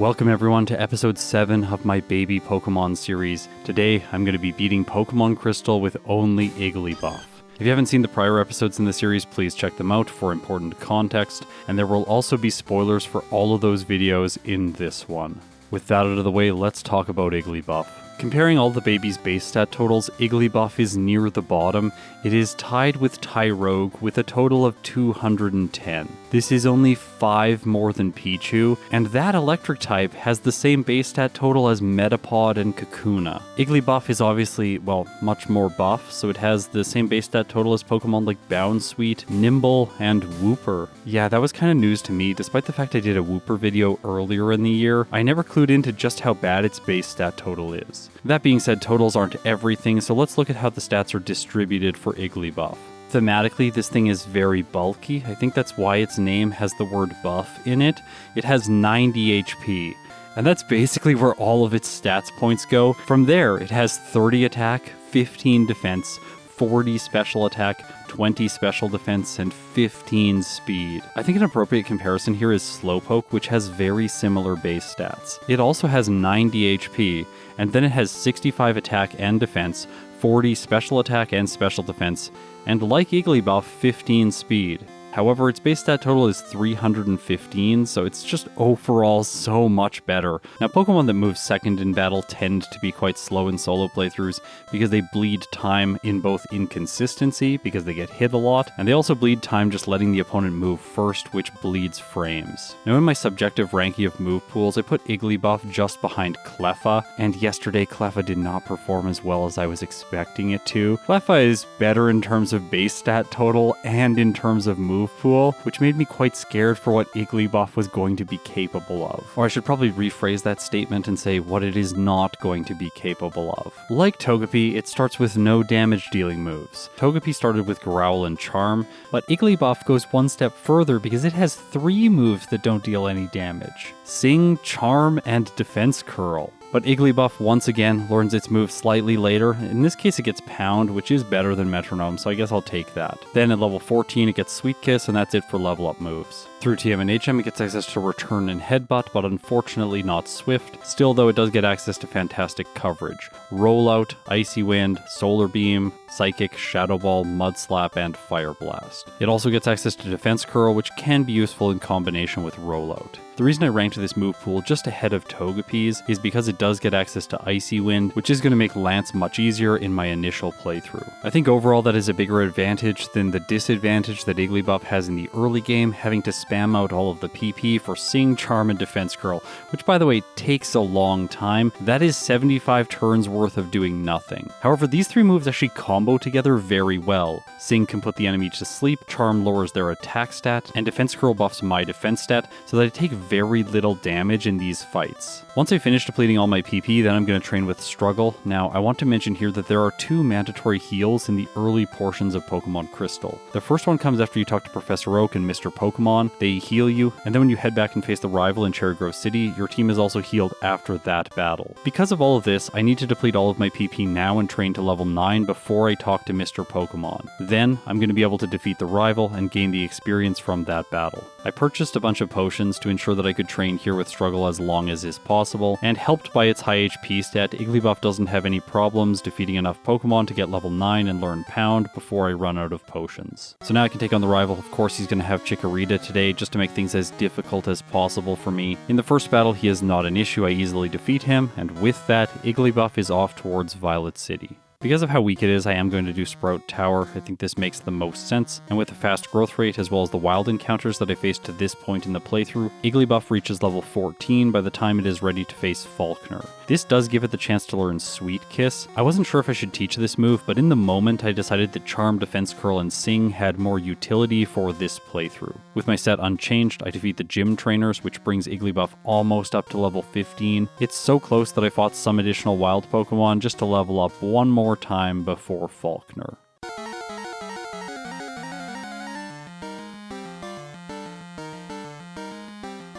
Welcome everyone to episode 7 of my baby Pokemon series. Today I'm going to be beating Pokemon Crystal with only Igglybuff. If you haven't seen the prior episodes in the series, please check them out for important context, and there will also be spoilers for all of those videos in this one. With that out of the way, let's talk about Igglybuff. Comparing all the baby's base stat totals, Igglybuff is near the bottom. It is tied with Tyrogue with a total of 210. This is only 5 more than Pichu, and that electric type has the same base stat total as Metapod and Kakuna. Igglybuff is obviously, much more buff, so it has the same base stat total as Pokemon like Bounsweet, Nimble, and Wooper. Yeah, that was kind of news to me. Despite the fact I did a Wooper video earlier in the year, I never clued into just how bad its base stat total is. That being said, totals aren't everything, so let's look at how the stats are distributed for Igglybuff. Thematically, this thing is very bulky. I think that's why its name has the word buff in it. It has 90 HP, and that's basically where all of its stats points go. From there, it has 30 attack, 15 defense, 40 special attack, 20 special defense, and 15 speed. I think an appropriate comparison here is Slowpoke, which has very similar base stats. It also has 90 HP, and then it has 65 attack and defense, 40 special attack and special defense, and like Igglybuff, 15 speed. However, its base stat total is 315, so it's just overall so much better. Now, Pokemon that move second in battle tend to be quite slow in solo playthroughs because they bleed time in both inconsistency, because they get hit a lot, and they also bleed time just letting the opponent move first, which bleeds frames. Now, in my subjective ranking of move pools, I put Igglybuff just behind Cleffa, and yesterday Cleffa did not perform as well as I was expecting it to. Cleffa is better in terms of base stat total and in terms of move pool, which made me quite scared for what Igglybuff was going to be capable of. Or I should probably rephrase that statement and say what it is not going to be capable of. Like Togepi, it starts with no damage dealing moves. Togepi started with Growl and Charm, but Igglybuff goes one step further because it has 3 moves that don't deal any damage: Sing, Charm, and Defense Curl. But Igglybuff once again learns its move slightly later. In this case it gets Pound, which is better than Metronome, so I guess I'll take that. Then at level 14 it gets Sweet Kiss, and that's it for level up moves. Through TM and HM it gets access to Return and Headbutt, but unfortunately not Swift. Still though, it does get access to fantastic coverage: Rollout, Icy Wind, Solar Beam, Psychic, Shadow Ball, Mud Slap, and Fire Blast. It also gets access to Defense Curl, which can be useful in combination with Rollout. The reason I ranked this move pool just ahead of Togepi's is because it does get access to Icy Wind, which is going to make Lance much easier in my initial playthrough. I think overall that is a bigger advantage than the disadvantage that Igglybuff has in the early game, having to spam out all of the PP for Sing, Charm, and Defense Curl, which by the way takes a long time. That is 75 turns worth of doing nothing. However, these 3 moves actually combo together very well. Sing can put the enemy to sleep, Charm lowers their attack stat, and Defense Curl buffs my defense stat so that I take very little damage in these fights. Once I finish depleting all my PP, then I'm going to train with Struggle. Now, I want to mention here that there are 2 mandatory heals in the early portions of Pokemon Crystal. The first one comes after you talk to Professor Oak and Mr. Pokemon. They heal you, and then when you head back and face the rival in Cherry Grove City, your team is also healed after that battle. Because of all of this, I need to deplete all of my PP now and train to level 9 before I talk to Mr. Pokemon. Then, I'm going to be able to defeat the rival and gain the experience from that battle. I purchased a bunch of potions to ensure that I could train here with Struggle as long as is possible, and helped by its high HP stat, Igglybuff doesn't have any problems defeating enough Pokemon to get level 9 and learn Pound before I run out of potions. So now I can take on the rival. Of course he's going to have Chikorita today just to make things as difficult as possible for me. In the first battle he is not an issue, I easily defeat him, and with that, Igglybuff is off towards Violet City. Because of how weak it is, I am going to do Sprout Tower. I think this makes the most sense, and with a fast growth rate as well as the wild encounters that I faced to this point in the playthrough, Igglybuff reaches level 14 by the time it is ready to face Falkner. This does give it the chance to learn Sweet Kiss. I wasn't sure if I should teach this move, but in the moment I decided that Charm, Defense Curl, and Sing had more utility for this playthrough. With my set unchanged, I defeat the gym trainers, which brings Igglybuff almost up to level 15. It's so close that I fought some additional wild Pokemon just to level up one more time before Falkner.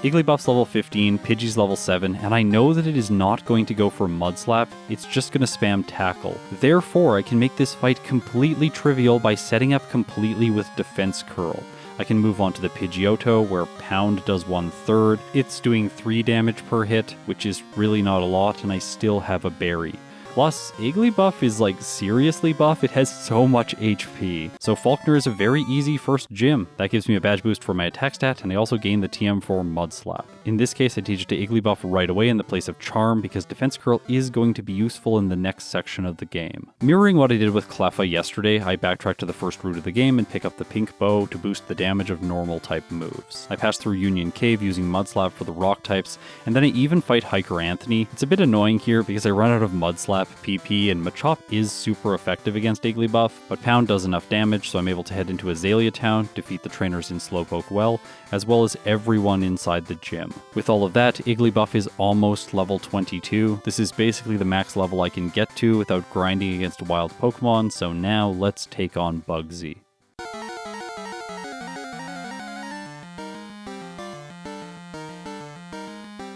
Igglybuff's level 15, Pidgey's level 7, and I know that it is not going to go for Mud Slap, it's just going to spam Tackle. Therefore, I can make this fight completely trivial by setting up completely with Defense Curl. I can move on to the Pidgeotto, where Pound does 1/3. It's doing 3 damage per hit, which is really not a lot, and I still have a berry. Plus, Igglybuff is like seriously buff, it has so much HP. So Falkner is a very easy first gym. That gives me a badge boost for my attack stat, and I also gain the TM for Mud Slap. In this case, I teach it to Igglybuff right away in the place of Charm, because Defense Curl is going to be useful in the next section of the game. Mirroring what I did with Cleffa yesterday, I backtrack to the first route of the game and pick up the Pink Bow to boost the damage of normal type moves. I pass through Union Cave using Mud Slap for the rock types, and then I even fight Hiker Anthony. It's a bit annoying here because I run out of Mud Slap, PP, and Machop is super effective against Igglybuff, but Pound does enough damage so I'm able to head into Azalea Town, defeat the trainers in Slowpoke well as everyone inside the gym. With all of that, Igglybuff is almost level 22. This is basically the max level I can get to without grinding against wild Pokemon, so now let's take on Bugsy.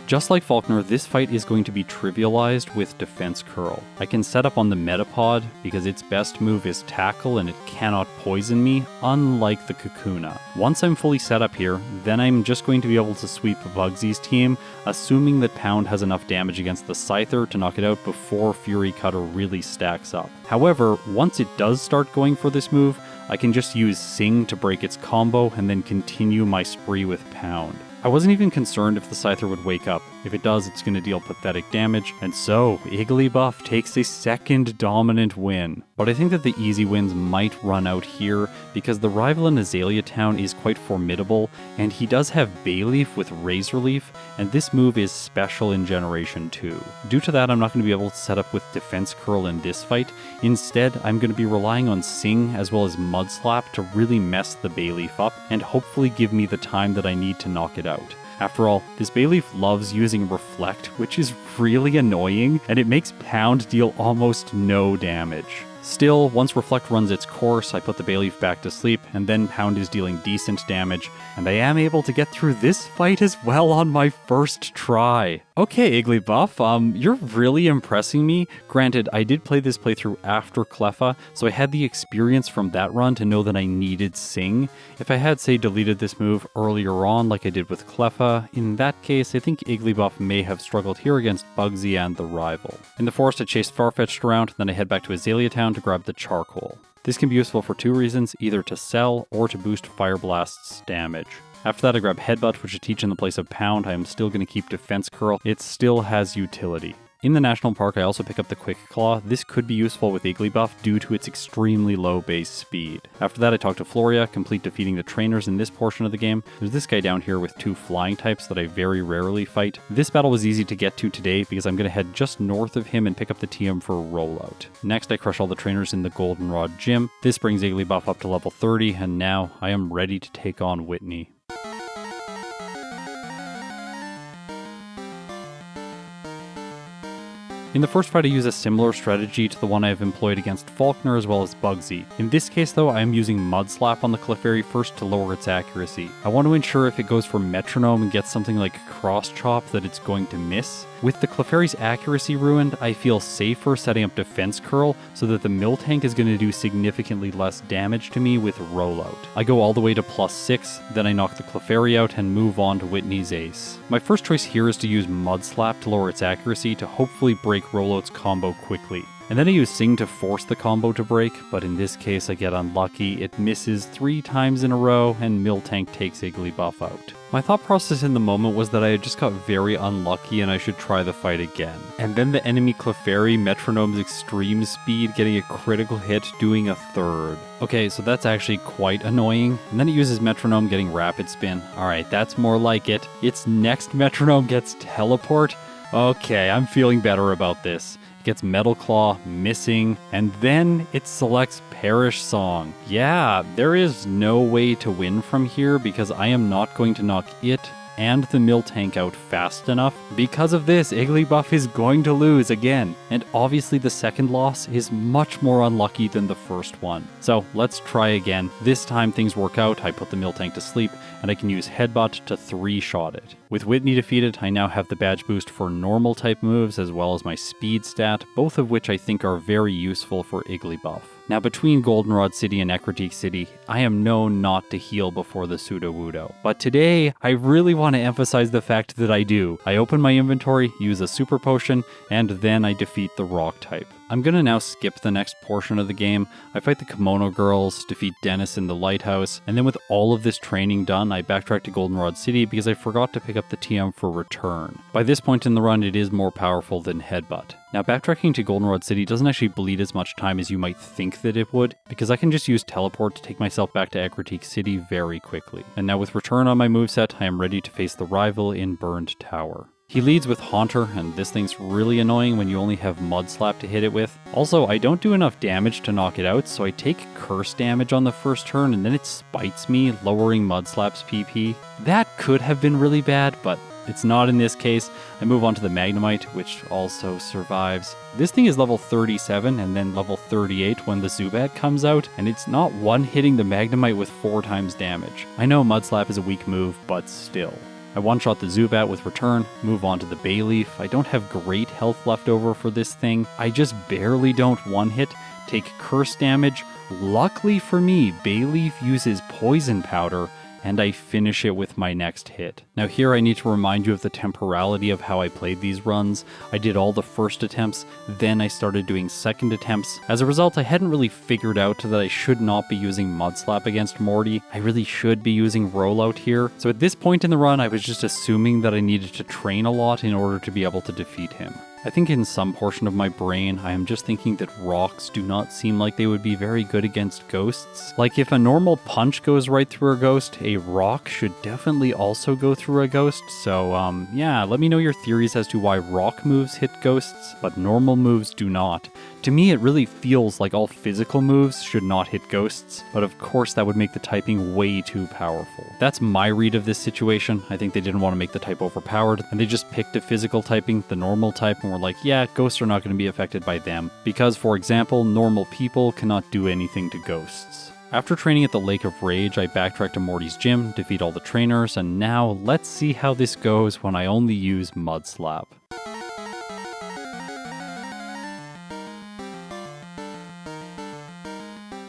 Just like Falkner, this fight is going to be trivialized with Defense Curl. I can set up on the Metapod because its best move is Tackle and it cannot poison me, unlike the Kakuna. Once I'm fully set up here, then I'm just going to be able to sweep Bugsy's team, assuming that Pound has enough damage against the Scyther to knock it out before Fury Cutter really stacks up. However, once it does start going for this move, I can just use Sing to break its combo and then continue my spree with Pound. I wasn't even concerned if the Scyther would wake up. If it does, it's going to deal pathetic damage, and so Igglybuff takes a second dominant win. But I think that the easy wins might run out here, because the rival in Azalea Town is quite formidable, and he does have Bayleaf with Razor Leaf, and this move is special in Generation 2. Due to that, I'm not going to be able to set up with Defense Curl in this fight. Instead, I'm going to be relying on Sing as well as Mud Slap to really mess the Bayleaf up, and hopefully give me the time that I need to knock it out. After all, this Bayleaf loves using Reflect, which is really annoying, and it makes Pound deal almost no damage. Still, once Reflect runs its course, I put the Bayleaf back to sleep, and then Pound is dealing decent damage, and I am able to get through this fight as well on my first try. Okay, Igglybuff, you're really impressing me. Granted, I did play this playthrough after Cleffa, so I had the experience from that run to know that I needed Sing. If I had, say, deleted this move earlier on like I did with Cleffa, in that case, I think Igglybuff may have struggled here against Bugsy and the rival. In the forest, I chased Farfetch'd around, then I head back to Azalea Town to grab the Charcoal. This can be useful for 2 reasons, either to sell or to boost Fire Blast's damage. After that, I grab Headbutt, which I teach in the place of Pound. I am still going to keep Defense Curl. It still has utility. In the National Park, I also pick up the Quick Claw. This could be useful with Igglybuff due to its extremely low base speed. After that, I talk to Floria, complete defeating the trainers in this portion of the game. There's this guy down here with 2 flying types that I very rarely fight. This battle was easy to get to today because I'm going to head just north of him and pick up the TM for a rollout. Next, I crush all the trainers in the Goldenrod Gym. This brings Igglybuff up to level 30, and now I am ready to take on Whitney. In the first fight, I use a similar strategy to the one I have employed against Falkner as well as Bugsy. In this case though, I am using Mud Slap on the Clefairy first to lower its accuracy. I want to ensure if it goes for Metronome and gets something like Cross Chop that it's going to miss. With the Clefairy's accuracy ruined, I feel safer setting up Defense Curl so that the Miltank is going to do significantly less damage to me with Rollout. I go all the way to +6, then I knock the Clefairy out and move on to Whitney's Ace. My first choice here is to use Mud Slap to lower its accuracy to hopefully break Rollout's combo quickly. And then I use Sing to force the combo to break, but in this case I get unlucky. It misses 3 times in a row and Miltank takes Igglybuff out. My thought process in the moment was that I had just got very unlucky and I should try the fight again. And then the enemy Clefairy Metronome's extreme speed getting a critical hit doing a 3rd. Okay, so that's actually quite annoying. And then it uses Metronome getting Rapid Spin. Alright, that's more like it. Its next Metronome gets Teleport. Okay, I'm feeling better about this. It gets Metal Claw, missing, and then it selects Perish Song. Yeah, there is no way to win from here because I am not going to knock it and the Miltank out fast enough. Because of this, Igglybuff is going to lose again. And obviously the second loss is much more unlucky than the first one. So let's try again. This time things work out, I put the Miltank to sleep, and I can use Headbutt to 3-shot it. With Whitney defeated, I now have the badge boost for normal type moves as well as my speed stat, both of which I think are very useful for Igglybuff. Now between Goldenrod City and Ecruteak City, I am known not to heal before the Sudowoodo. But today, I really want to emphasize the fact that I do. I open my inventory, use a super potion, and then I defeat the rock type. I'm gonna now skip the next portion of the game. I fight the Kimono Girls, defeat Dennis in the lighthouse, and then with all of this training done, I backtrack to Goldenrod City because I forgot to pick up the TM for return. By this point in the run, it is more powerful than Headbutt. Now backtracking to Goldenrod City doesn't actually bleed as much time as you might think that it would, because I can just use teleport to take myself back to Ecruteak City very quickly. And now with return on my moveset, I am ready to face the rival in Burned Tower. He leads with Haunter, and this thing's really annoying when you only have Mud Slap to hit it with. Also, I don't do enough damage to knock it out, so I take curse damage on the first turn and then it spites me, lowering Mud Slap's PP. That could have been really bad, but it's not in this case. I move on to the Magnemite, which also survives. This thing is level 37 and then level 38 when the Zubat comes out, and it's not one-hitting the Magnemite with 4 times damage. I know Mud Slap is a weak move, but still. I one-shot the Zubat with return, move on to the Bayleaf. I don't have great health left over for this thing. I just barely don't one-hit, take curse damage. Luckily for me, Bayleaf uses Poison Powder, and I finish it with my next hit. Now here I need to remind you of the temporality of how I played these runs. I did all the first attempts, then I started doing second attempts. As a result, I hadn't really figured out that I should not be using Mud Slap against Morty. I really should be using Rollout here. So at this point in the run, I was just assuming that I needed to train a lot in order to be able to defeat him. I think in some portion of my brain, I am just thinking that rocks do not seem like they would be very good against ghosts. Like if a normal punch goes right through a ghost, a rock should definitely also go through a ghost. So yeah, let me know your theories as to why rock moves hit ghosts, but normal moves do not. To me, it really feels like all physical moves should not hit ghosts, but of course that would make the typing way too powerful. That's my read of this situation. I think they didn't want to make the type overpowered, and they just picked a physical typing, the normal type, and were like, yeah, ghosts are not going to be affected by them, because, for example, normal people cannot do anything to ghosts. After training at the Lake of Rage, I backtrack to Morty's gym, defeat all the trainers, and now let's see how this goes when I only use Mud Slap.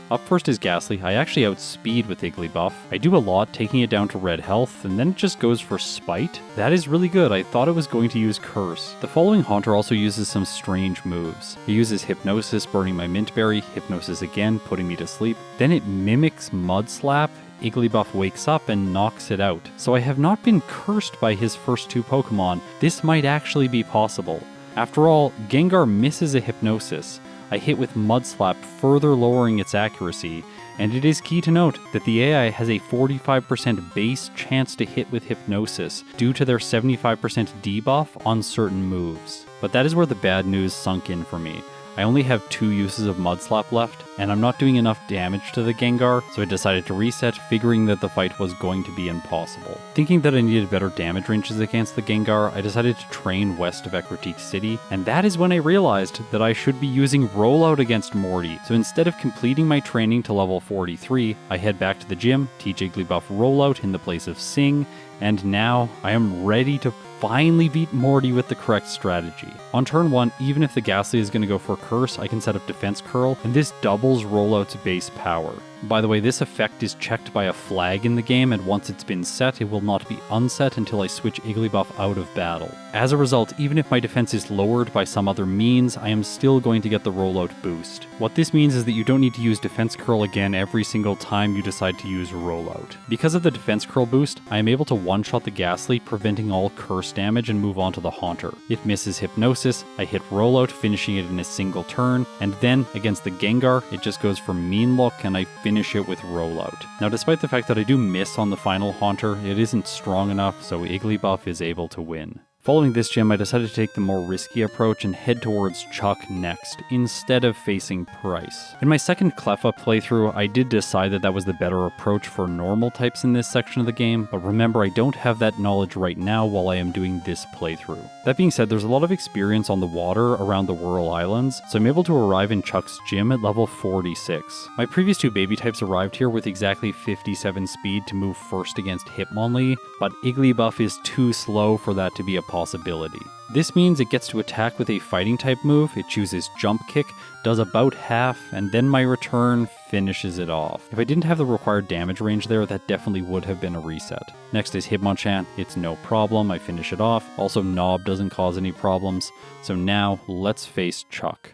Up first is Ghastly. I actually outspeed with Igglybuff. I do a lot, taking it down to red health, and then it just goes for Spite. That is really good. I thought it was going to use Curse. The following Haunter also uses some strange moves. He uses Hypnosis, burning my Mint Berry, Hypnosis again, putting me to sleep. Then it mimics Mud Slap. Igglybuff wakes up and knocks it out. So I have not been cursed by his first 2 Pokemon. This might actually be possible. After all, Gengar misses a Hypnosis. I hit with Mud Slap, further lowering its accuracy, and it is key to note that the AI has a 45% base chance to hit with Hypnosis due to their 75% debuff on certain moves. But that is where the bad news sunk in for me. I only have 2 uses of Mud Slap left, and I'm not doing enough damage to the Gengar, so I decided to reset, figuring that the fight was going to be impossible. Thinking that I needed better damage ranges against the Gengar, I decided to train west of Ecruteak City, and that is when I realized that I should be using Rollout against Morty. So instead of completing my training to level 43, I head back to the gym, teach Igglybuff Rollout in the place of Sing, and now I am ready to finally beat Morty with the correct strategy. On turn 1, even if the Ghastly is going to go for Curse, I can set up Defense Curl, and this doubles Rollout's base power. By the way, this effect is checked by a flag in the game, and once it's been set, it will not be unset until I switch Igglybuff out of battle. As a result, even if my defense is lowered by some other means, I am still going to get the Rollout boost. What this means is that you don't need to use Defense Curl again every single time you decide to use Rollout. Because of the Defense Curl boost, I am able to one-shot the Ghastly, preventing all Curse damage, and move on to the Haunter. It misses Hypnosis, I hit Rollout, finishing it in a single turn, and then, against the Gengar, it just goes for Mean Look, and I finish it with Rollout. Now, despite the fact that I do miss on the final Haunter, it isn't strong enough, so Igglybuff is able to win. Following this gym, I decided to take the more risky approach and head towards Chuck next, instead of facing Pryce. In my second Cleffa playthrough, I did decide that was the better approach for normal types in this section of the game, but remember, I don't have that knowledge right now while I am doing this playthrough. That being said, there's a lot of experience on the water around the Whirl Islands, so I'm able to arrive in Chuck's gym at level 46. My previous 2 baby types arrived here with exactly 57 speed to move first against Hitmonlee, but Igglybuff is too slow for that to be a possibility. This means it gets to attack with a fighting type move, it chooses jump kick, does about half, and then my return finishes it off. If I didn't have the required damage range there, that definitely would have been a reset. Next is Hitmonchan, it's no problem, I finish it off. Also Knob doesn't cause any problems. So now let's face Chuck.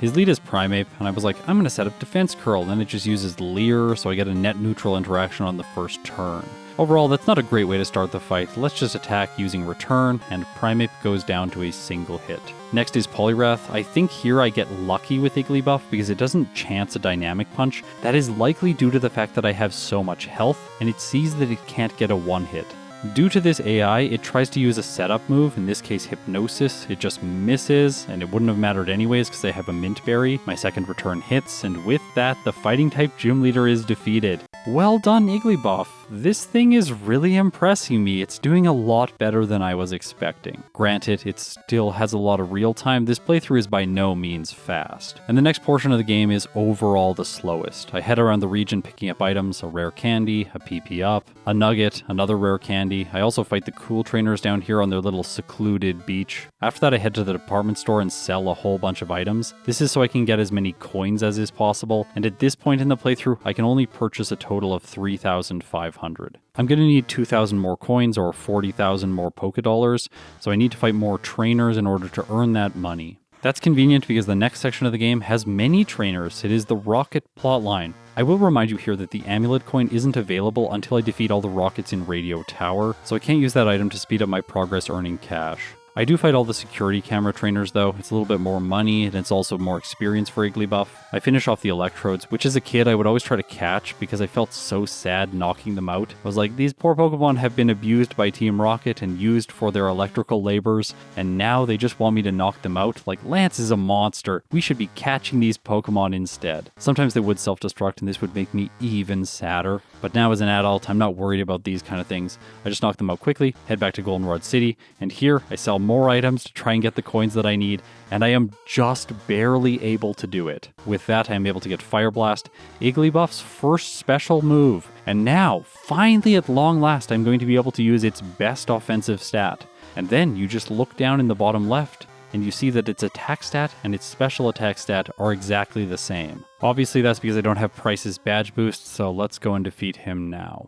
His lead is Primeape, and I was like, I'm going to set up Defense Curl, and then it just uses Leer, so I get a net neutral interaction on the first turn. Overall, that's not a great way to start the fight. Let's just attack using Return, and Primeape goes down to a single hit. Next is Poliwrath. I think here I get lucky with Igglybuff because it doesn't chance a Dynamic Punch. That is likely due to the fact that I have so much health, and it sees that it can't get a one-hit. Due to this AI, it tries to use a setup move, in this case Hypnosis. It just misses, and it wouldn't have mattered anyways because I have a Mint Berry. My second return hits, and with that, the fighting type gym leader is defeated. Well done, Igglybuff. This thing is really impressing me. It's doing a lot better than I was expecting. Granted, it still has a lot of real time. This playthrough is by no means fast. And the next portion of the game is overall the slowest. I head around the region picking up items, a rare candy, a PP up, a nugget, another rare candy. I also fight the cool trainers down here on their little secluded beach. After that, I head to the department store and sell a whole bunch of items. This is so I can get as many coins as is possible. And at this point in the playthrough, I can only purchase a total of 3,500. I'm going to need 2,000 more coins or 40,000 more Poké Dollars, so I need to fight more trainers in order to earn that money. That's convenient because the next section of the game has many trainers. It is the Rocket plotline. I will remind you here that the Amulet coin isn't available until I defeat all the rockets in Radio Tower, so I can't use that item to speed up my progress earning cash. I do fight all the security camera trainers though. It's a little bit more money and it's also more experience for Igglybuff. I finish off the Electrodes, which as a kid I would always try to catch because I felt so sad knocking them out. I was like, these poor Pokemon have been abused by Team Rocket and used for their electrical labors, and now they just want me to knock them out. Like, Lance is a monster. We should be catching these Pokemon instead. Sometimes they would self-destruct and this would make me even sadder. But now as an adult, I'm not worried about these kind of things. I just knock them out quickly, head back to Goldenrod City, and here I sell more items to try and get the coins that I need, and I am just barely able to do it. With that, I am able to get Fire Blast, Igglybuff's first special move, and now, finally at long last, I'm going to be able to use its best offensive stat. And then you just look down in the bottom left, and you see that its attack stat and its special attack stat are exactly the same. Obviously that's because I don't have Pryce's badge boost, so let's go and defeat him now.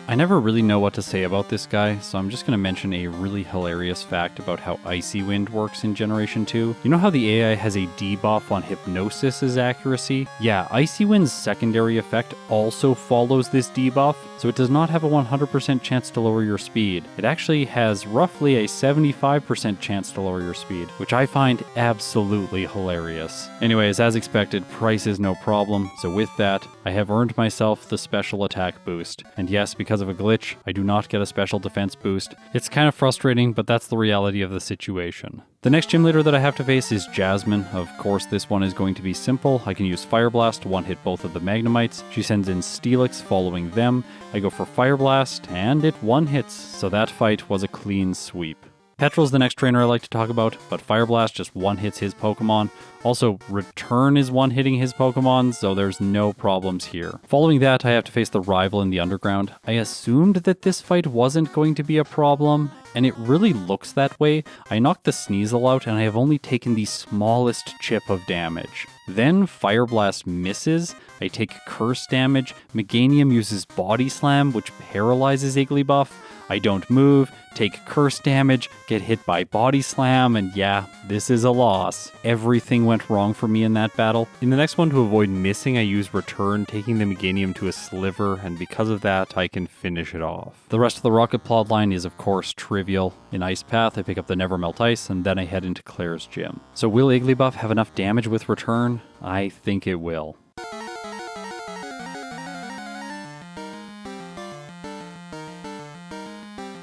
I never really know what to say about this guy, so I'm just going to mention a really hilarious fact about how Icy Wind works in Generation 2. You know how the AI has a debuff on Hypnosis's accuracy? Yeah, Icy Wind's secondary effect also follows this debuff, so it does not have a 100% chance to lower your speed. It actually has roughly a 75% chance to lower your speed, which I find absolutely hilarious. Anyways, as expected, Pryce is no problem, so with that, I have earned myself the special attack boost. And yes, because of a glitch, I do not get a special defense boost. It's kind of frustrating, but that's the reality of the situation. The next gym leader that I have to face is Jasmine. Of course, this one is going to be simple. I can use Fire Blast to one-hit both of the Magnemites. She sends in Steelix following them. I go for Fire Blast, and it one-hits, so that fight was a clean sweep. Petrel's the next trainer I like to talk about, but Fire Blast just one-hits his Pokemon. Also, Return is one-hitting his Pokemon, so there's no problems here. Following that, I have to face the rival in the Underground. I assumed that this fight wasn't going to be a problem, and it really looks that way. I knocked the Sneasel out, and I have only taken the smallest chip of damage. Then Fire Blast misses, I take curse damage, Meganium uses Body Slam, which paralyzes Igglybuff. I don't move, take curse damage, get hit by Body Slam, and yeah, this is a loss. Everything went wrong for me in that battle. In the next one, to avoid missing, I use Return, taking the Meganium to a sliver, and because of that, I can finish it off. The rest of the Rocket plotline is of course trivial. In Ice Path, I pick up the Nevermelt Ice, and then I head into Claire's gym. So will Igglybuff have enough damage with Return? I think it will.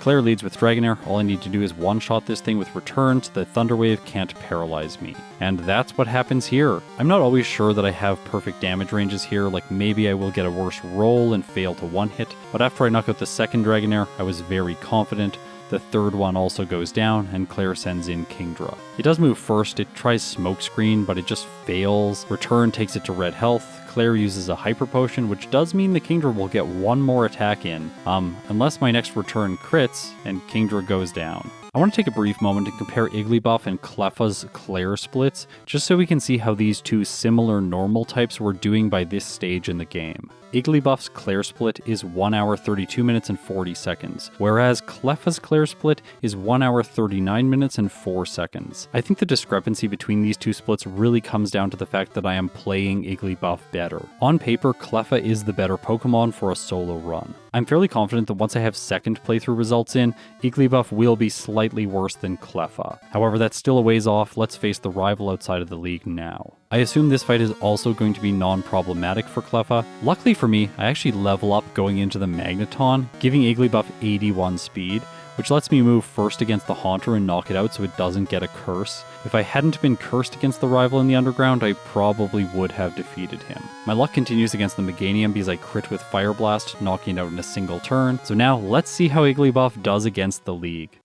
Claire leads with Dragonair. All I need to do is one-shot this thing with Return so the Thunder Wave can't paralyze me. And that's what happens here. I'm not always sure that I have perfect damage ranges here, like maybe I will get a worse roll and fail to one-hit, but after I knock out the second Dragonair, I was very confident. The third one also goes down, and Claire sends in Kingdra. It does move first, it tries Smokescreen, but it just fails. Return takes it to red health. Claire uses a Hyper Potion, which does mean the Kingdra will get one more attack in, unless my next return crits, and Kingdra goes down. I want to take a brief moment and compare Igglybuff and Cleffa's Claire splits, just so we can see how these two similar normal types were doing by this stage in the game. Igglybuff's Claire split is 1 hour 32 minutes and 40 seconds, whereas Cleffa's Claire split is 1 hour 39 minutes and 4 seconds. I think the discrepancy between these two splits really comes down to the fact that I am playing Igglybuff better. On paper, Cleffa is the better Pokemon for a solo run. I'm fairly confident that once I have second playthrough results in, Igglybuff will be slightly worse than Cleffa. However, that's still a ways off. Let's face the rival outside of the league now. I assume this fight is also going to be non-problematic for Cleffa. Luckily for me, I actually level up going into the Magneton, giving Igglybuff 81 speed, which lets me move first against the Haunter and knock it out so it doesn't get a curse. If I hadn't been cursed against the rival in the underground, I probably would have defeated him. My luck continues against the Meganium because I crit with Fire Blast, knocking it out in a single turn. So now let's see how Igglybuff does against the league.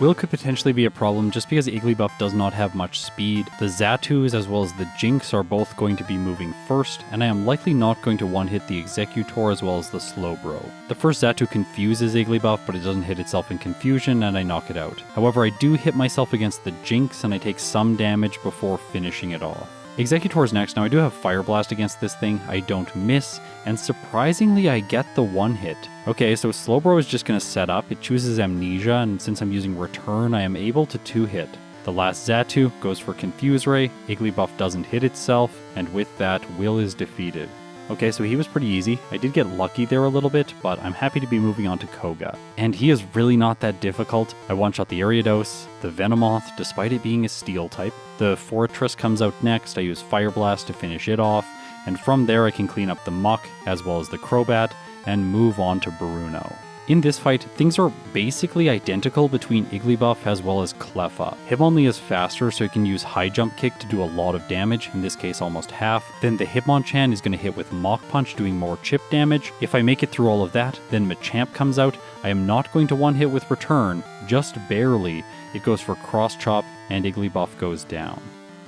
Will could potentially be a problem just because Igglybuff does not have much speed. The Zatus as well as the Jinx are both going to be moving first, and I am likely not going to one-hit the Executor as well as the Slowbro. The first Zatu confuses Igglybuff, but it doesn't hit itself in confusion, and I knock it out. However, I do hit myself against the Jinx, and I take some damage before finishing it off. Executor's next. Now I do have Fire Blast against this thing, I don't miss, and surprisingly I get the one hit. Okay, so Slowbro is just going to set up, it chooses Amnesia, and since I'm using Return, I am able to 2-hit. The last Zatu goes for Confuse Ray, Igglybuff doesn't hit itself, and with that, Will is defeated. Okay, so he was pretty easy. I did get lucky there a little bit, but I'm happy to be moving on to Koga. And he is really not that difficult. I one-shot the Ariados, the Venomoth, despite it being a Steel type. The Fortress comes out next, I use Fire Blast to finish it off, and from there I can clean up the Muck, as well as the Crobat, and move on to Bruno. In this fight, things are basically identical between Igglybuff as well as Cleffa. Hitmonlee is faster, so it can use High Jump Kick to do a lot of damage, in this case almost half. Then the Hitmonchan is going to hit with Mach Punch, doing more chip damage. If I make it through all of that, then Machamp comes out. I am not going to one-hit with Return, just barely. It goes for Cross Chop, and Igglybuff goes down.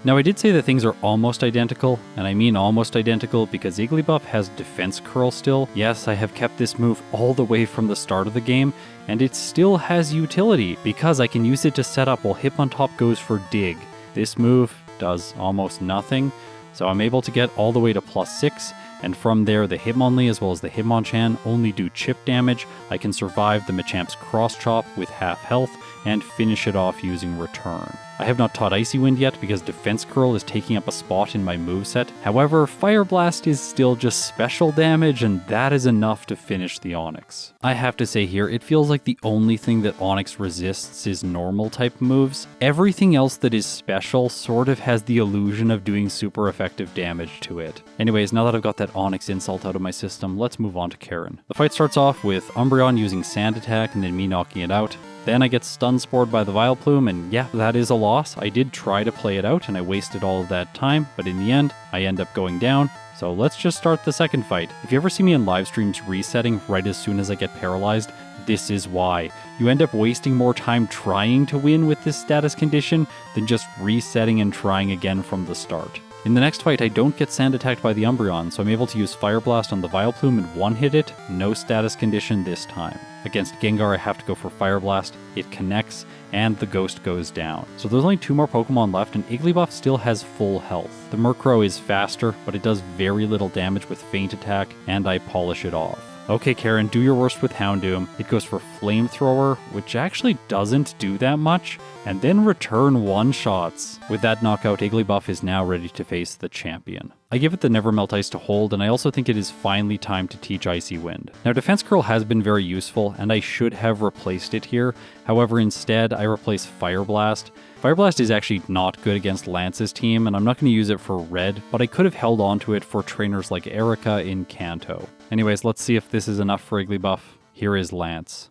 Now I did say that things are almost identical, and I mean almost identical because Igglybuff has Defense Curl still. Yes, I have kept this move all the way from the start of the game, and it still has utility because I can use it to set up while Hitmontop goes for Dig. This move does almost nothing, so I'm able to get all the way to +6, and from there the Hitmonlee as well as the Hitmonchan only do chip damage. I can survive the Machamp's Cross Chop with half health and finish it off using Return. I have not taught Icy Wind yet because Defense Curl is taking up a spot in my moveset. However, Fire Blast is still just special damage, and that is enough to finish the Onix. I have to say here, it feels like the only thing that Onix resists is normal type moves. Everything else that is special sort of has the illusion of doing super effective damage to it. Anyways, now that I've got that Onix insult out of my system, let's move on to Karen. The fight starts off with Umbreon using Sand Attack and then me knocking it out. Then I get Stun Spored by the Vileplume, and yeah, that is a loss. I did try to play it out, and I wasted all of that time, but in the end, I end up going down. So let's just start the second fight. If you ever see me in live streams resetting right as soon as I get paralyzed, this is why. You end up wasting more time trying to win with this status condition than just resetting and trying again from the start. In the next fight, I don't get Sand Attacked by the Umbreon, so I'm able to use Fire Blast on the Vileplume and one-hit it, no status condition this time. Against Gengar, I have to go for Fire Blast, it connects, and the Ghost goes down. So there's only 2 more Pokemon left, and Igglybuff still has full health. The Murkrow is faster, but it does very little damage with Feint Attack, and I polish it off. Okay, Karen, do your worst with Houndoom. It goes for Flamethrower, which actually doesn't do that much, and then Return one-shots. With that knockout, Igglybuff is now ready to face the champion. I give it the Never Melt Ice to hold, and I also think it is finally time to teach Icy Wind. Now, Defense Curl has been very useful, and I should have replaced it here. However, instead, I replace Fire Blast. Fire Blast is actually not good against Lance's team, and I'm not going to use it for Red, but I could have held on to it for trainers like Erica in Kanto. Anyways, let's see if this is enough for Igglybuff. Here is Lance.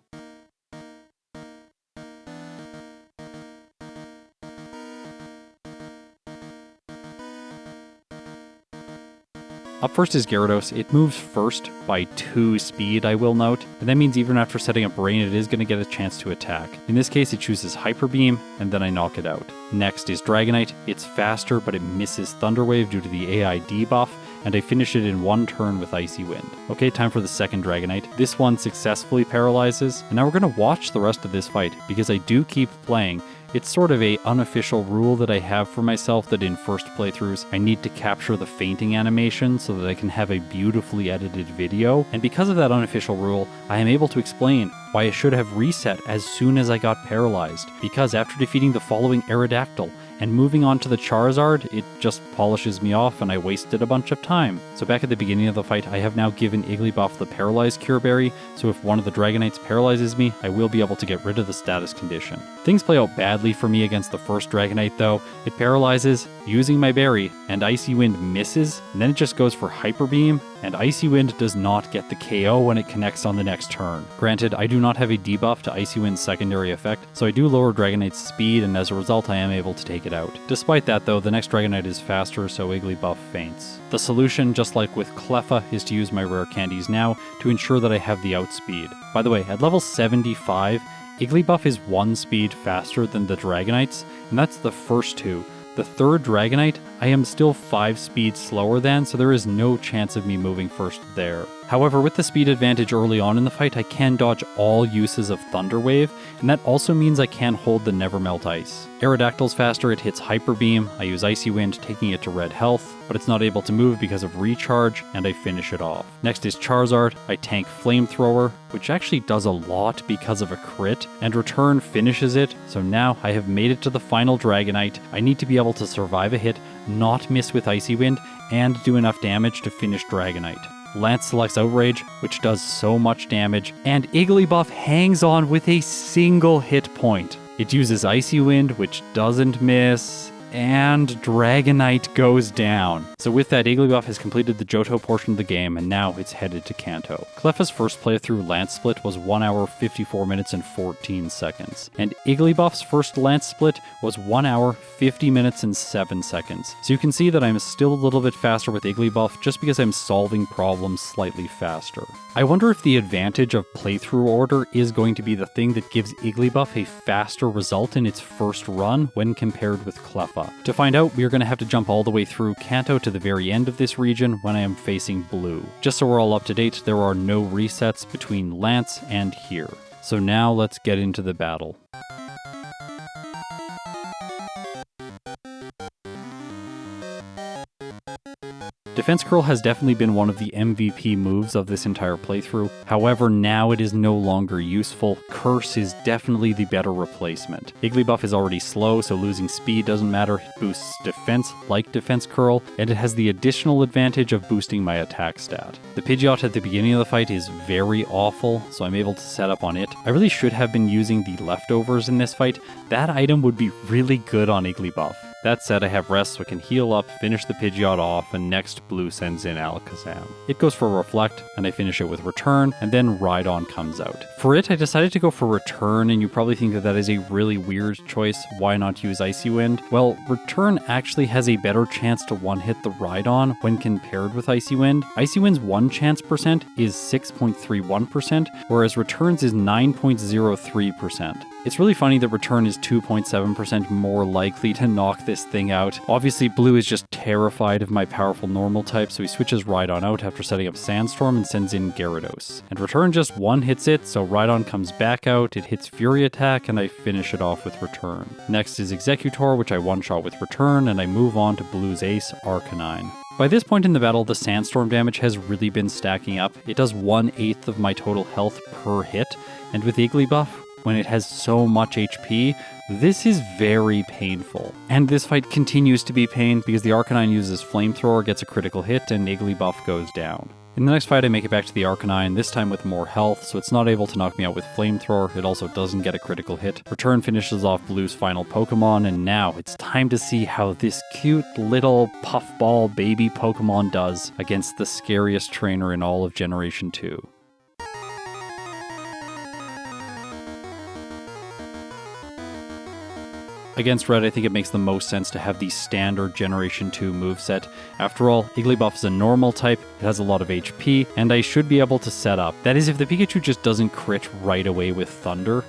Up first is Gyarados. It moves first by 2 speed, I will note, and that means even after setting up Rain, it is going to get a chance to attack. In this case, it chooses Hyper Beam, and then I knock it out. Next is Dragonite. It's faster, but it misses Thunder Wave due to the AI debuff, and I finish it in 1 turn with Icy Wind. Okay, time for the second Dragonite. This one successfully paralyzes, and now we're going to watch the rest of this fight, because I do keep playing. It's sort of a unofficial rule that I have for myself that in first playthroughs, I need to capture the fainting animation so that I can have a beautifully edited video, and because of that unofficial rule, I am able to explain why I should have reset as soon as I got paralyzed, because after defeating the following Aerodactyl, and moving on to the Charizard, it just polishes me off and I wasted a bunch of time. So back at the beginning of the fight, I have now given Igglybuff the Paralyzed Cure Berry, so if one of the Dragonites paralyzes me, I will be able to get rid of the status condition. Things play out badly for me against the first Dragonite though. It paralyzes, using my berry, and Icy Wind misses, and then it just goes for Hyper Beam, and Icy Wind does not get the KO when it connects on the next turn. Granted, I do not have a debuff to Icy Wind's secondary effect, so I do lower Dragonite's speed, and as a result I am able to take it out. Despite that though, the next Dragonite is faster, so Igglybuff faints. The solution, just like with Cleffa, is to use my rare candies now to ensure that I have the outspeed. By the way, at level 75, Igglybuff is 1 speed faster than the Dragonites, and that's the first 2. The third Dragonite, I am still 5 speeds slower than, so there is no chance of me moving first there. However, with the speed advantage early on in the fight, I can dodge all uses of Thunder Wave, and that also means I can hold the Never Melt Ice. Aerodactyl's faster, it hits Hyper Beam, I use Icy Wind, taking it to red health, but it's not able to move because of Recharge, and I finish it off. Next is Charizard, I tank Flamethrower, which actually does a lot because of a crit, and Return finishes it, so now I have made it to the final Dragonite. I need to be able to survive a hit, not miss with Icy Wind, and do enough damage to finish Dragonite. Lance selects Outrage, which does so much damage, and Igglybuff hangs on with a single hit point. It uses Icy Wind, which doesn't miss, and Dragonite goes down. So with that, Igglybuff has completed the Johto portion of the game, and now it's headed to Kanto. Cleffa's first playthrough Lance Split was 1 hour, 54 minutes, and 14 seconds. And Igglybuff's first Lance Split was 1 hour, 50 minutes, and 7 seconds. So you can see that I'm still a little bit faster with Igglybuff just because I'm solving problems slightly faster. I wonder if the advantage of playthrough order is going to be the thing that gives Igglybuff a faster result in its first run when compared with Cleffa. To find out, we are going to have to jump all the way through Kanto to the very end of this region when I am facing Blue. Just so we're all up to date, there are no resets between Lance and here. So now let's get into the battle. Defense Curl has definitely been one of the MVP moves of this entire playthrough. However, now it is no longer useful. Curse is definitely the better replacement. Igglybuff is already slow, so losing speed doesn't matter. It boosts defense like Defense Curl, and it has the additional advantage of boosting my attack stat. The Pidgeot at the beginning of the fight is very awful, so I'm able to set up on it. I really should have been using the leftovers in this fight. That item would be really good on Igglybuff. That said, I have rest so I can heal up, finish the Pidgeot off, and next Blue sends in Alakazam. It goes for Reflect, and I finish it with Return, and then Rhydon comes out. For it, I decided to go for Return, and you probably think that that is a really weird choice. Why not use Icy Wind? Well, Return actually has a better chance to one-hit the Rhydon when compared with Icy Wind. Icy Wind's one chance percent is 6.31%, whereas Return's is 9.03%. It's really funny that Return is 2.7% more likely to knock this thing out. Obviously, Blue is just terrified of my powerful normal type, so he switches Rhydon out after setting up Sandstorm and sends in Gyarados. And Return just one-hits it, so Rhydon comes back out, it hits Fury Attack, and I finish it off with Return. Next is Executor, which I one-shot with Return, and I move on to Blue's ace, Arcanine. By this point in the battle, the Sandstorm damage has really been stacking up. It does 1/8 of my total health per hit, and with Igglybuff, when it has so much HP, this is very painful. And this fight continues to be pain because the Arcanine uses Flamethrower, gets a critical hit, and Igglybuff goes down. In the next fight, I make it back to the Arcanine, this time with more health, so it's not able to knock me out with Flamethrower. It also doesn't get a critical hit. Return finishes off Blue's final Pokemon, and now it's time to see how this cute little puffball baby Pokemon does against the scariest trainer in all of Generation 2. Against red, I think it makes the most sense to have the standard Generation 2 moveset. After all, Igglybuff is a normal type, it has a lot of HP, and I should be able to set up. That is, if the Pikachu just doesn't crit right away with Thunder.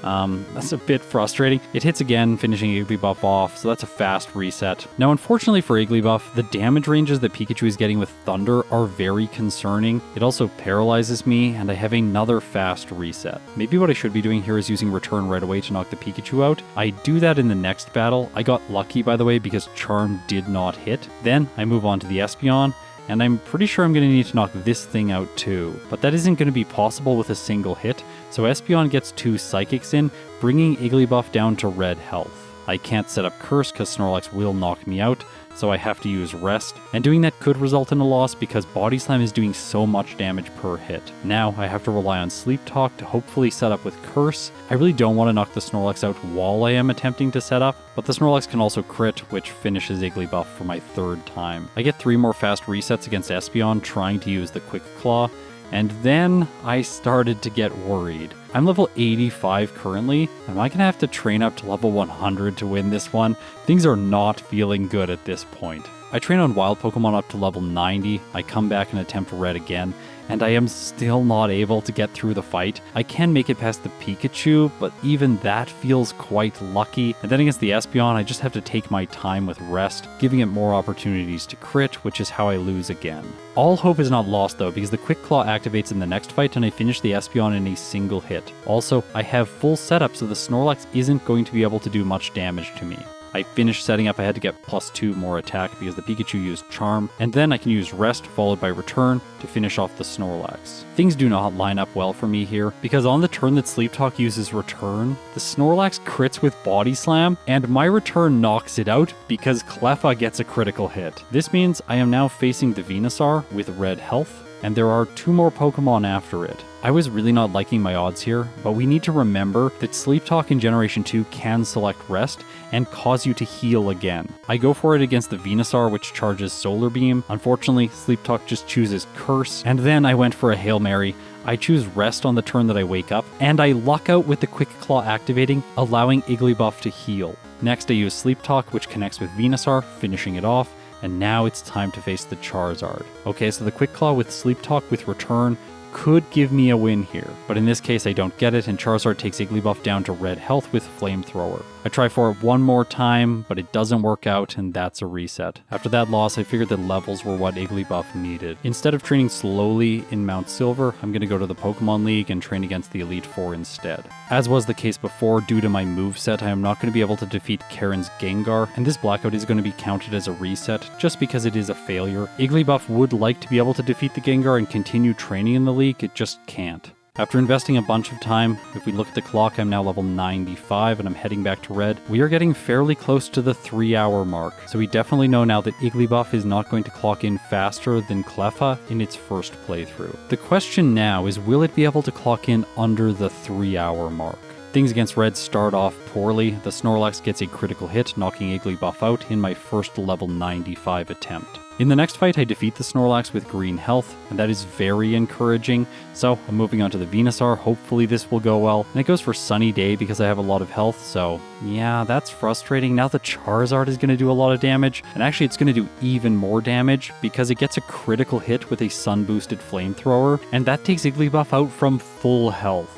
That's a bit frustrating. It hits again, finishing Igglybuff off, so that's a fast reset. Now, unfortunately for Igglybuff, the damage ranges that Pikachu is getting with Thunder are very concerning. It also paralyzes me, and I have another fast reset. Maybe what I should be doing here is using Return right away to knock the Pikachu out. I do that in the next battle. I got lucky, by the way, because Charm did not hit. Then I move on to the Espeon, and I'm pretty sure I'm going to need to knock this thing out too. But that isn't going to be possible with a single hit, so Espeon gets 2 Psychics in, bringing Igglybuff down to red health. I can't set up Curse because Snorlax will knock me out, so I have to use Rest, and doing that could result in a loss because Body Slam is doing so much damage per hit. Now I have to rely on Sleep Talk to hopefully set up with Curse. I really don't want to knock the Snorlax out while I am attempting to set up, but the Snorlax can also crit, which finishes Igglybuff for my 3rd time. I get 3 more fast resets against Espeon trying to use the Quick Claw, and then I started to get worried. I'm level 85 currently. Am I going to have to train up to level 100 to win this one? Things are not feeling good at this point. I train on wild Pokemon up to level 90. I come back and attempt red again, and I am still not able to get through the fight. I can make it past the Pikachu, but even that feels quite lucky. And then against the Espeon, I just have to take my time with Rest, giving it more opportunities to crit, which is how I lose again. All hope is not lost though, because the Quick Claw activates in the next fight and I finish the Espeon in a single hit. Also, I have full setup, so the Snorlax isn't going to be able to do much damage to me. I finished setting up, I had to get +2 more attack because the Pikachu used Charm, and then I can use Rest followed by Return to finish off the Snorlax. Things do not line up well for me here, because on the turn that Sleep Talk uses Return, the Snorlax crits with Body Slam, and my Return knocks it out because Cleffa gets a critical hit. This means I am now facing the Venusaur with red health, and there are 2 more Pokemon after it. I was really not liking my odds here, but we need to remember that Sleep Talk in Generation 2 can select Rest and cause you to heal again. I go for it against the Venusaur, which charges Solar Beam. Unfortunately, Sleep Talk just chooses Curse, and then I went for a Hail Mary. I choose Rest on the turn that I wake up, and I luck out with the Quick Claw activating, allowing Igglybuff to heal. Next, I use Sleep Talk, which connects with Venusaur, finishing it off, and now it's time to face the Charizard. Okay, so the Quick Claw with Sleep Talk with Return could give me a win here, but in this case I don't get it, and Charizard takes Igglybuff down to red health with Flamethrower. I try for it one more time, but it doesn't work out, and that's a reset. After that loss, I figured that levels were what Igglybuff needed. Instead of training slowly in Mount Silver, I'm going to go to the Pokemon League and train against the Elite Four instead. As was the case before, due to my moveset, I am not going to be able to defeat Karen's Gengar, and this Blackout is going to be counted as a reset, just because it is a failure. Igglybuff would like to be able to defeat the Gengar and continue training in the league, it just can't. After investing a bunch of time, if we look at the clock, I'm now level 95 and I'm heading back to red. We are getting fairly close to the 3-hour mark, so we definitely know now that Igglybuff is not going to clock in faster than Cleffa in its first playthrough. The question now is, will it be able to clock in under the 3-hour mark? Things against red start off poorly. The Snorlax gets a critical hit, knocking Igglybuff out in my first level 95 attempt. In the next fight, I defeat the Snorlax with green health, and that is very encouraging. So I'm moving on to the Venusaur. Hopefully this will go well. And it goes for Sunny Day because I have a lot of health, so yeah, that's frustrating. Now the Charizard is going to do a lot of damage, and actually it's going to do even more damage because it gets a critical hit with a sun-boosted Flamethrower, and that takes Igglybuff out from full health.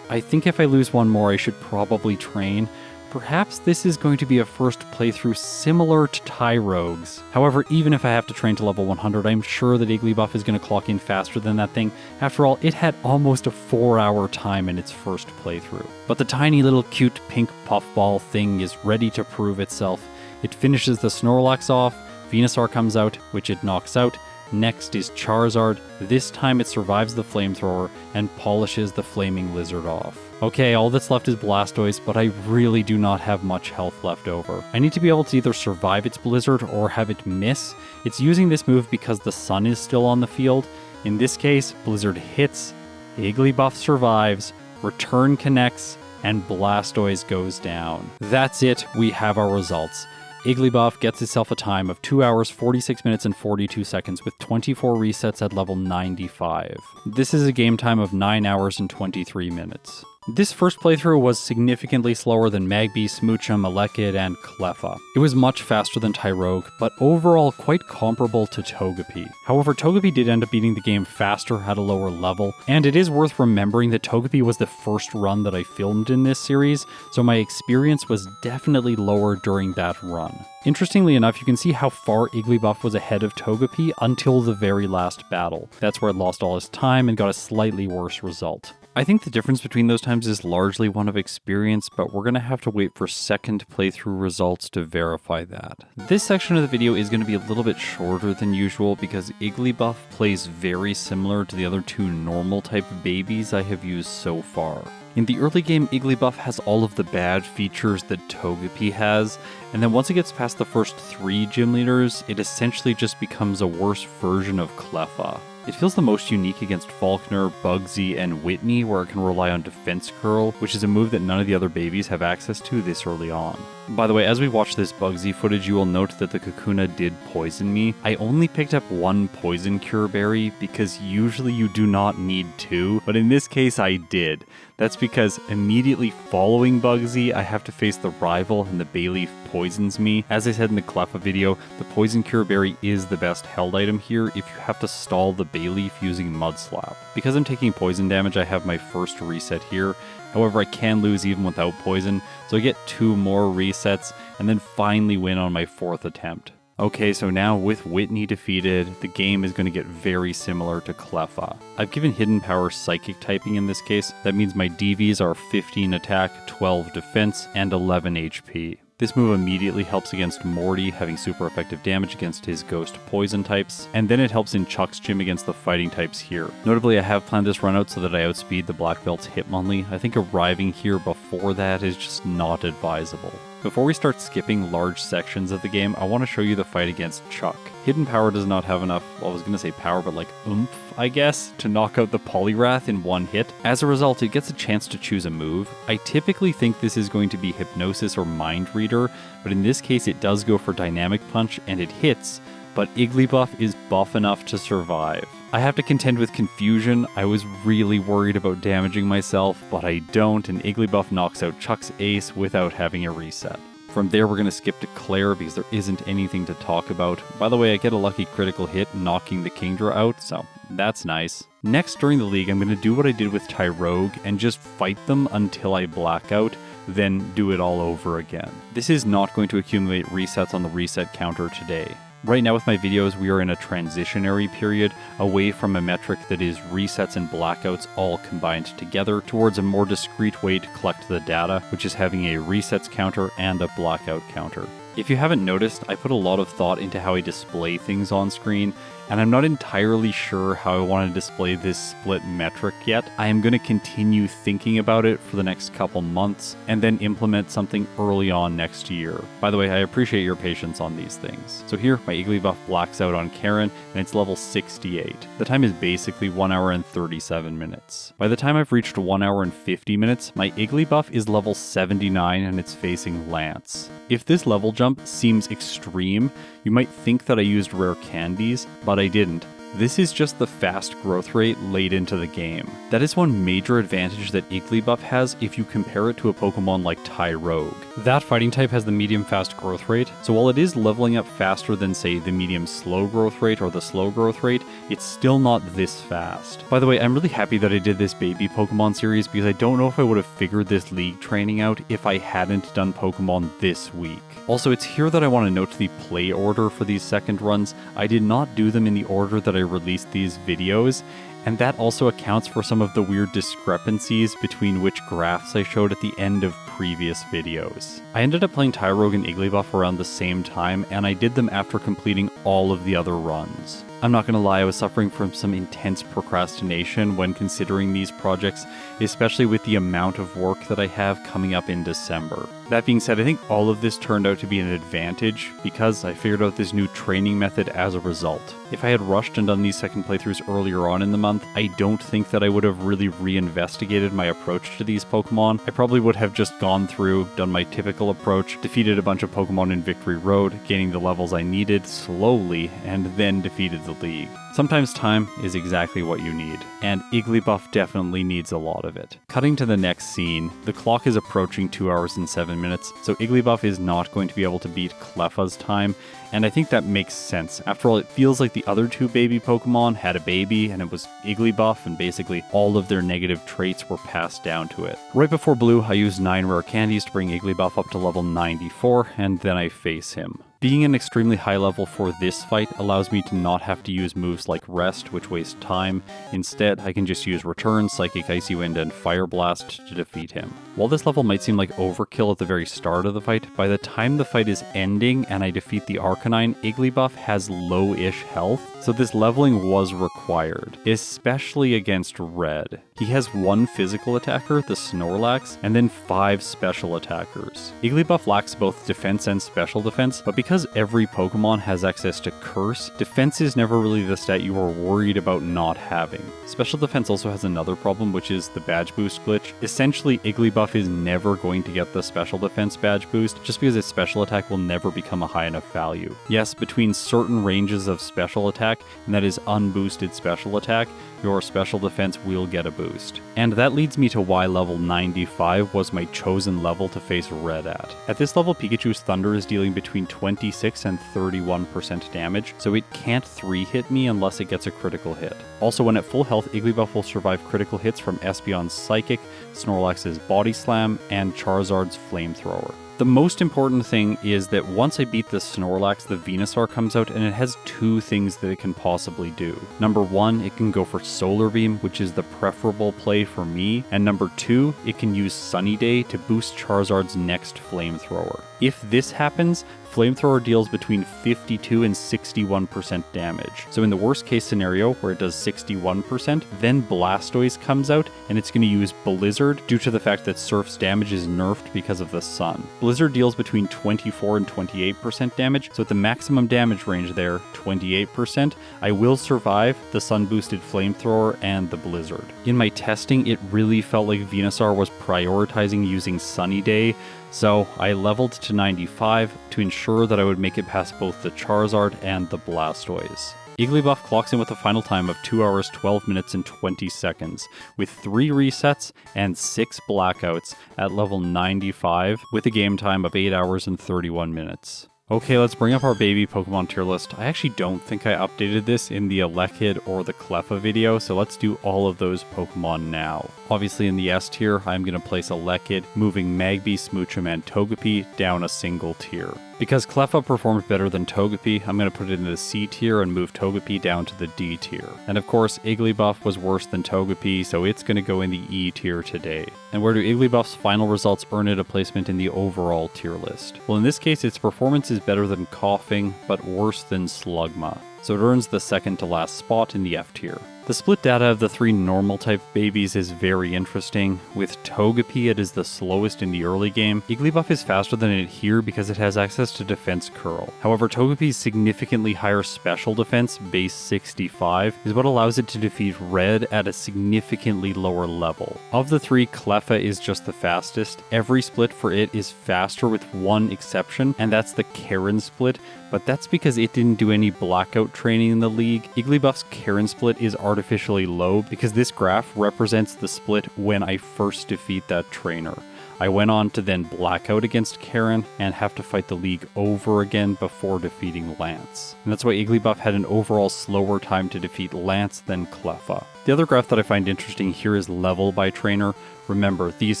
I think if I lose one more, I should probably train. Perhaps this is going to be a first playthrough similar to Tyrogue's. However, even if I have to train to level 100, I'm sure that Igglybuff is going to clock in faster than that thing. After all, it had almost a 4-hour time in its first playthrough. But the tiny little cute pink puffball thing is ready to prove itself. It finishes the Snorlax off, Venusaur comes out, which it knocks out. Next is Charizard. This time it survives the Flamethrower and polishes the Flaming Lizard off. Okay, all that's left is Blastoise, but I really do not have much health left over. I need to be able to either survive its Blizzard or have it miss. It's using this move because the sun is still on the field. In this case, Blizzard hits, Igglybuff survives, Return connects, and Blastoise goes down. That's it, we have our results. Igglybuff gets itself a time of 2 hours, 46 minutes, and 42 seconds with 24 resets at level 95. This is a game time of 9 hours and 23 minutes. This first playthrough was significantly slower than Magby, Smoochum, Elekid, and Cleffa. It was much faster than Tyrogue, but overall quite comparable to Togepi. However, Togepi did end up beating the game faster at a lower level, and it is worth remembering that Togepi was the first run that I filmed in this series, so my experience was definitely lower during that run. Interestingly enough, you can see how far Igglybuff was ahead of Togepi until the very last battle. That's where it lost all its time and got a slightly worse result. I think the difference between those times is largely one of experience, but we're going to have to wait for second playthrough results to verify that. This section of the video is going to be a little bit shorter than usual because Igglybuff plays very similar to the other two normal type babies I have used so far. In the early game, Igglybuff has all of the bad features that Togepi has, and then once it gets past the first 3 gym leaders, it essentially just becomes a worse version of Cleffa. It feels the most unique against Falkner, Bugsy, and Whitney, where it can rely on Defense Curl, which is a move that none of the other babies have access to this early on. By the way, as we watch this Bugsy footage, you will note that the Kakuna did poison me. I only picked up 1 Poison Cure Berry because usually you do not need 2, but in this case I did. That's because immediately following Bugsy, I have to face the rival and the Bayleaf poisons me. As I said in the Cleffa video, the Poison Cure Berry is the best held item here if you have to stall the Bayleaf using Mud Slap. Because I'm taking poison damage, I have my first reset here. However, I can lose even without poison, so I get 2 more resets and then finally win on my 4th attempt. Okay, so now with Whitney defeated, the game is going to get very similar to Cleffa. I've given Hidden Power Psychic typing in this case. That means my DVs are 15 attack, 12 defense, and 11 HP. This move immediately helps against Morty, having super effective damage against his ghost poison types, and then it helps in Chuck's gym against the fighting types here. Notably, I have planned this run out so that I outspeed the Black Belt's Hitmonlee. I think arriving here before that is just not advisable. Before we start skipping large sections of the game, I want to show you the fight against Chuck. Hidden Power does not have enough, well, I was going to say power, but like oomph, I guess, to knock out the Poliwrath in 1 hit. As a result, it gets a chance to choose a move. I typically think this is going to be Hypnosis or Mind Reader, but in this case it does go for Dynamic Punch and it hits, but Igglybuff is buff enough to survive. I have to contend with confusion. I was really worried about damaging myself, but I don't, and Igglybuff knocks out Chuck's ace without having a reset. From there, we're going to skip to Claire because there isn't anything to talk about. By the way, I get a lucky critical hit knocking the Kingdra out, so that's nice. Next, during the league, I'm going to do what I did with Tyrogue and just fight them until I black out, then do it all over again. This is not going to accumulate resets on the reset counter today. Right now with my videos, we are in a transitionary period away from a metric that is resets and blackouts all combined together towards a more discrete way to collect the data, which is having a resets counter and a blackout counter. If you haven't noticed, I put a lot of thought into how I display things on screen, and I'm not entirely sure how I want to display this split metric yet. I am going to continue thinking about it for the next couple months, and then implement something early on next year. By the way, I appreciate your patience on these things. So here, my Igglybuff blacks out on Karen, and it's level 68. The time is basically 1 hour and 37 minutes. By the time I've reached 1 hour and 50 minutes, my Igglybuff is level 79 and it's facing Lance. If this level jump seems extreme, you might think that I used rare candies, but I didn't. This is just the fast growth rate laid into the game. That is one major advantage that Igglybuff has if you compare it to a Pokemon like Tyrogue. That fighting type has the medium fast growth rate, so while it is leveling up faster than say the medium slow growth rate or the slow growth rate, it's still not this fast. By the way, I'm really happy that I did this baby Pokemon series because I don't know if I would have figured this league training out if I hadn't done Pokemon this week. Also, it's here that I want to note the play order for these second runs. I did not do them in the order that I released these videos, and that also accounts for some of the weird discrepancies between which graphs I showed at the end of previous videos. I ended up playing Tyrogue and Igglybuff around the same time, and I did them after completing all of the other runs. I'm not gonna lie, I was suffering from some intense procrastination when considering these projects, especially with the amount of work that I have coming up in December. That being said, I think all of this turned out to be an advantage because I figured out this new training method as a result. If I had rushed and done these second playthroughs earlier on in the month, I don't think that I would have really reinvestigated my approach to these Pokemon. I probably would have just gone through, done my typical approach, defeated a bunch of Pokemon in Victory Road, gaining the levels I needed slowly, and then defeated the league. Sometimes time is exactly what you need, and Igglybuff definitely needs a lot of it. Cutting to the next scene, the clock is approaching 2 hours and 7 minutes, so Igglybuff is not going to be able to beat Cleffa's time, and I think that makes sense. After all, it feels like the other two baby Pokemon had a baby, and it was Igglybuff, and basically all of their negative traits were passed down to it. Right before Blue, I used 9 rare candies to bring Igglybuff up to level 94, and then I face him. Being an extremely high level for this fight allows me to not have to use moves like Rest, which waste time. Instead, I can just use Return, Psychic Icy Wind, and Fire Blast to defeat him. While this level might seem like overkill at the very start of the fight, by the time the fight is ending and I defeat the Arcanine, Igglybuff has low-ish health, so this leveling was required, especially against Red. He has 1 physical attacker, the Snorlax, and then 5 special attackers. Igglybuff lacks both defense and special defense, but because every Pokemon has access to Curse, defense is never really the stat you are worried about not having. Special defense also has another problem, which is the badge boost glitch. Essentially, Igglybuff is never going to get the special defense badge boost, just because its special attack will never become a high enough value. Yes, between certain ranges of special attack, and that is unboosted special attack, your special defense will get a boost. And that leads me to why level 95 was my chosen level to face Red at. At this level, Pikachu's Thunder is dealing between 26 and 31% damage, so it can't 3-hit me unless it gets a critical hit. Also, when at full health, Igglybuff will survive critical hits from Espeon's Psychic, Snorlax's Body Slam, and Charizard's Flamethrower. The most important thing is that once I beat the Snorlax, the Venusaur comes out and it has 2 things that it can possibly do. Number 1, it can go for Solar Beam, which is the preferable play for me, and number 2, it can use Sunny Day to boost Charizard's next Flamethrower. If this happens, Flamethrower deals between 52 and 61% damage. So in the worst case scenario, where it does 61%, then Blastoise comes out and it's going to use Blizzard due to the fact that Surf's damage is nerfed because of the sun. Blizzard deals between 24 and 28% damage, so at the maximum damage range there, 28%, I will survive the sun boosted Flamethrower and the Blizzard. In my testing, it really felt like Venusaur was prioritizing using Sunny Day, so I leveled to 95 to ensure that I would make it past both the Charizard and the Blastoise. Igglybuff clocks in with a final time of 2 hours, 12 minutes, and 20 seconds, with 3 resets and 6 blackouts at level 95, with a game time of 8 hours and 31 minutes. Okay, let's bring up our baby Pokemon tier list. I actually don't think I updated this in the Elekid or the Cleffa video, so let's do all of those Pokemon now. Obviously in the S tier, I'm going to place Elekid, moving Magby, Smoochum, and Togepi down a single tier. Because Cleffa performed better than Togepi, I'm going to put it in the C tier and move Togepi down to the D tier. And of course, Igglybuff was worse than Togepi, so it's going to go in the E tier today. And where do Igglybuff's final results earn it a placement in the overall tier list? Well, in this case, its performance is better than Coughing, but worse than Slugma. So it earns the second to last spot in the F tier. The split data of the 3 normal type babies is very interesting. With Togepi, it is the slowest in the early game. Igglybuff is faster than it here because it has access to Defense Curl. However, Togepi's significantly higher special defense, base 65, is what allows it to defeat Red at a significantly lower level. Of the 3, Cleffa is just the fastest. Every split for it is faster with one exception, and that's the Karen split, but that's because it didn't do any blackout training in the league. Igglybuff's Karen split is artificially low because this graph represents the split when I first defeat that trainer. I went on to then blackout against Karen and have to fight the league over again before defeating Lance. And that's why Igglybuff had an overall slower time to defeat Lance than Cleffa. The other graph that I find interesting here is level by trainer. Remember, these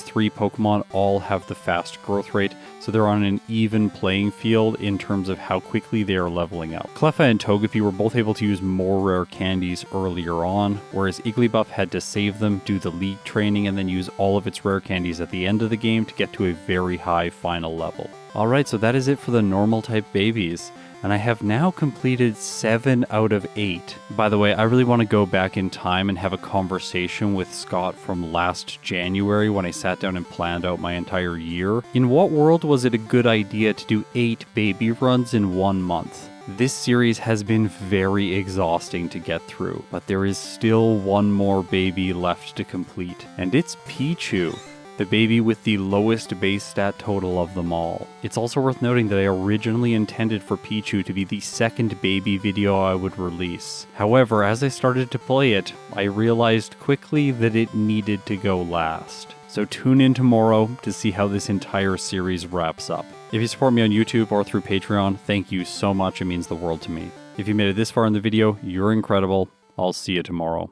3 Pokemon all have the fast growth rate, so they're on an even playing field in terms of how quickly they are leveling up. Cleffa and Togepi were both able to use more rare candies earlier on, whereas Igglybuff had to save them, do the league training, and then use all of its rare candies at the end of the game to get to a very high final level. Alright, so that is it for the normal type babies. And I have now completed 7 out of 8. By the way, I really want to go back in time and have a conversation with Scott from last January when I sat down and planned out my entire year. In what world was it a good idea to do 8 baby runs in 1 month? This series has been very exhausting to get through, but there is still one more baby left to complete, and it's Pichu. the baby with the lowest base stat total of them all. It's also worth noting that I originally intended for Pichu to be the second baby video I would release. However, as I started to play it, I realized quickly that it needed to go last. So tune in tomorrow to see how this entire series wraps up. If you support me on YouTube or through Patreon, thank you so much, it means the world to me. If you made it this far in the video, you're incredible. I'll see you tomorrow.